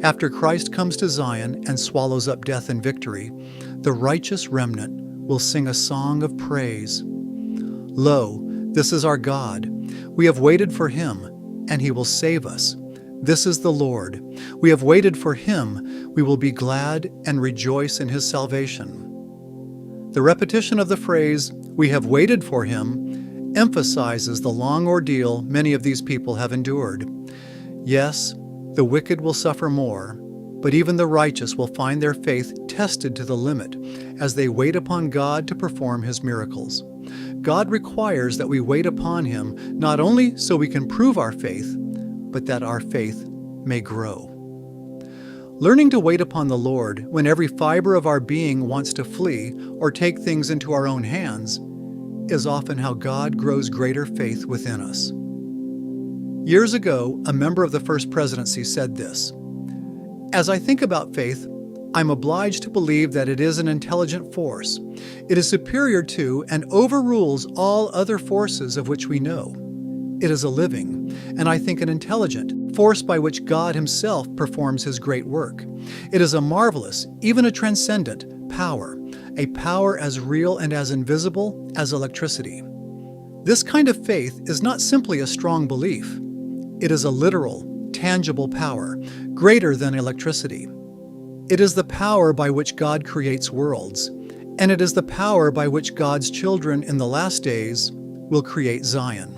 After Christ comes to Zion and swallows up death in victory, the righteous remnant will sing a song of praise. Lo, this is our God. We have waited for him, and he will save us. This is the Lord. We have waited for him. We will be glad and rejoice in his salvation. The repetition of the phrase, "we have waited for him," emphasizes the long ordeal many of these people have endured. Yes, the wicked will suffer more, but even the righteous will find their faith tested to the limit as they wait upon God to perform his miracles. God requires that we wait upon him not only so we can prove our faith, but that our faith may grow. Learning to wait upon the Lord when every fiber of our being wants to flee or take things into our own hands is often how God grows greater faith within us. Years ago, a member of the First Presidency said this: "As I think about faith, I'm obliged to believe that it is an intelligent force. It is superior to and overrules all other forces of which we know. It is a living, and I think an intelligent, force by which God himself performs his great work. It is a marvelous, even a transcendent, power, a power as real and as invisible as electricity." This kind of faith is not simply a strong belief. It is a literal, tangible power, greater than electricity. It is the power by which God creates worlds, and it is the power by which God's children in the last days will create Zion.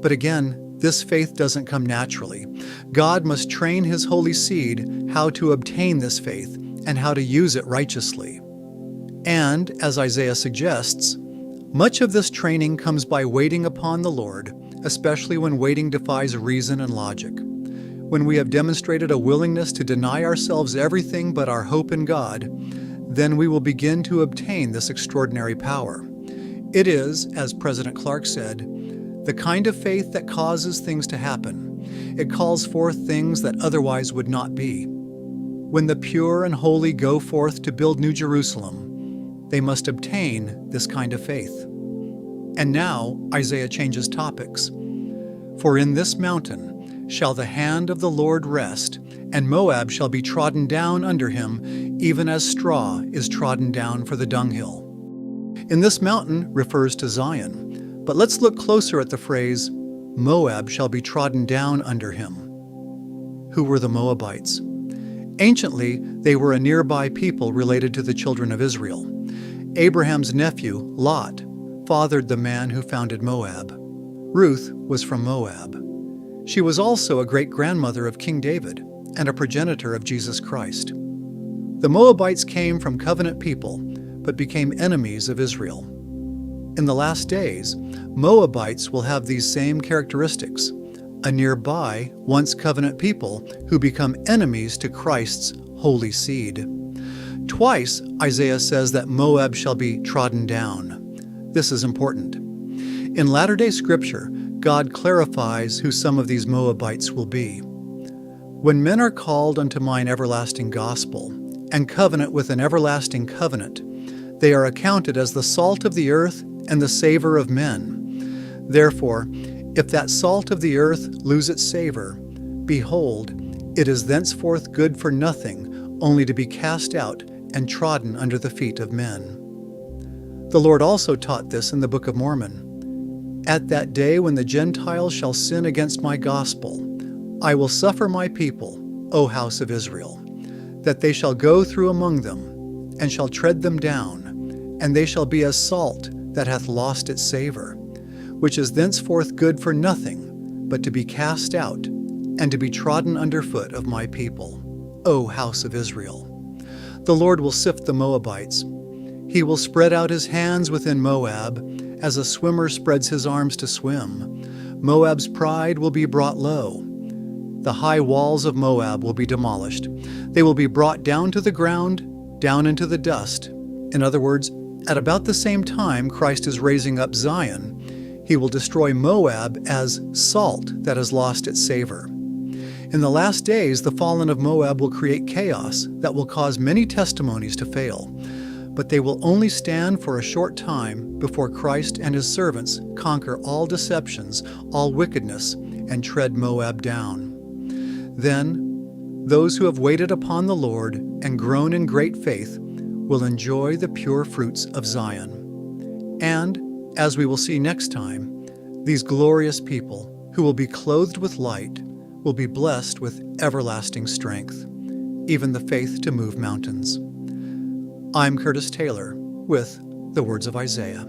But again, this faith doesn't come naturally. God must train his holy seed how to obtain this faith and how to use it righteously. And, as Isaiah suggests, much of this training comes by waiting upon the Lord, especially when waiting defies reason and logic. When we have demonstrated a willingness to deny ourselves everything but our hope in God, then we will begin to obtain this extraordinary power. It is, as President Clark said, the kind of faith that causes things to happen. It calls forth things that otherwise would not be. When the pure and holy go forth to build New Jerusalem, they must obtain this kind of faith. And now Isaiah changes topics. "For in this mountain shall the hand of the Lord rest, and Moab shall be trodden down under him, even as straw is trodden down for the dunghill." In this mountain refers to Zion. But let's look closer at the phrase, "Moab shall be trodden down under him." Who were the Moabites? Anciently, they were a nearby people related to the children of Israel. Abraham's nephew, Lot, fathered the man who founded Moab. Ruth was from Moab. She was also a great-grandmother of King David and a progenitor of Jesus Christ. The Moabites came from covenant people, but became enemies of Israel. In the last days, Moabites will have these same characteristics, a nearby, once covenant people who become enemies to Christ's holy seed. Twice, Isaiah says that Moab shall be trodden down. This is important. In latter-day Scripture, God clarifies who some of these Moabites will be. "When men are called unto mine everlasting gospel, and covenant with an everlasting covenant, they are accounted as the salt of the earth and the savor of men. Therefore, if that salt of the earth lose its savor, behold, it is thenceforth good for nothing, only to be cast out and trodden under the feet of men." The Lord also taught this in the Book of Mormon. "At that day when the Gentiles shall sin against my gospel, I will suffer my people, O house of Israel, that they shall go through among them, and shall tread them down, and they shall be as salt that hath lost its savor, which is thenceforth good for nothing, but to be cast out, and to be trodden under foot of my people, O house of Israel." The Lord will sift the Moabites. He will spread out his hands within Moab, as a swimmer spreads his arms to swim. Moab's pride will be brought low. The high walls of Moab will be demolished. They will be brought down to the ground, down into the dust. In other words, at about the same time Christ is raising up Zion, he will destroy Moab as salt that has lost its savor. In the last days, the fallen of Moab will create chaos that will cause many testimonies to fail, but they will only stand for a short time before Christ and his servants conquer all deceptions, all wickedness, and tread Moab down. Then Those who have waited upon the Lord and grown in great faith will enjoy the pure fruits of Zion. And, as we will see next time, these glorious people, who will be clothed with light, will be blessed with everlasting strength, even the faith to move mountains. I'm Curtis Taylor with the Words of Isaiah.